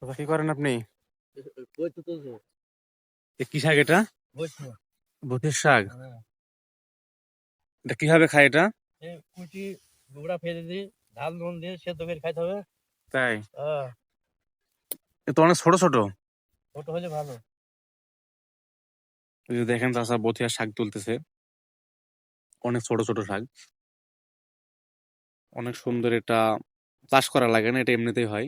চাচা কি করেন আপনি? বই তো তুলছে। কি শাক এটা? বইছো। বথির শাক। হ্যাঁ। এটা কিভাবে খায় এটা? কুচি গুঁড়া ফেলে দিই, ঝাল নুন দিয়ে সেদ্ধ করে খাইতে হবে। তাই? হ্যাঁ। এ তো অনেক ছোট ছোট। ছোট হলে ভালো। এই যে দেখেন চাচা বথিয়ার শাক তুলতেছে। অনেক ছোট ছোট শাক। অনেক সুন্দর এটা। চাষ করা লাগে না, এটা এমনিতেই হয়।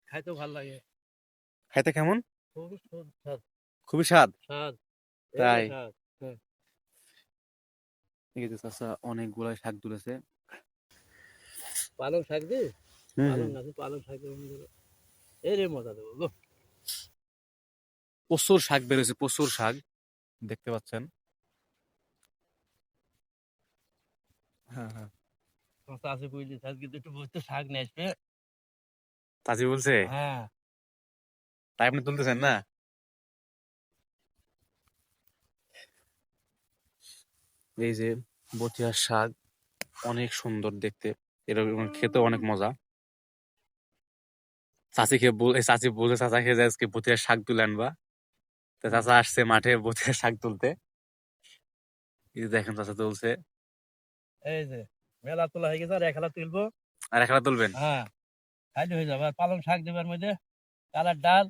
খাইতেও ভালো লাগে। খাইতে কেমন? খুবই স্বাদ। খুবই স্বাদ। স্বাদ। এই যে তাই? স্বাদ। হ্যাঁ। এই যে চাচা অনেকগুলা শাক তুলেছে। পালং শাক দি, হুম পালং হুম। গাছে পালং শাক এই রে মজা দেবো গো। প্রচুর শাক বেরোছে, প্রচুর শাক দেখতে পাচ্ছেন। হ্যাঁ হ্যাঁ। চাষে বুঝলি শাক কিন্তু একটু বুঝতে শাক নিয়ে আসবে। চাচি বলছে? হ্যাঁ। তাই আপনি তুলতেছেন না? এই যে বথিয়ার শাক অনেক সুন্দর দেখতে। এরকম খেতে অনেক মজা। চাচি বলে চাচা খেয়ে যায় আজকে বথিয়ার শাক তুলে আনবা। তো চাচা আসছে মাঠে বথিয়ার শাক তুলতে। এই যে দেখেন চাচা তুলছে। এই যে মেলা তোলা হয়ে গেছে, আর এক হালা তুলবো। আর একলা তুলবেন? হ্যাঁ। খাইলে হয়ে যাবে। আর পালং শাক দেবার মধ্যে, কালার ডাল,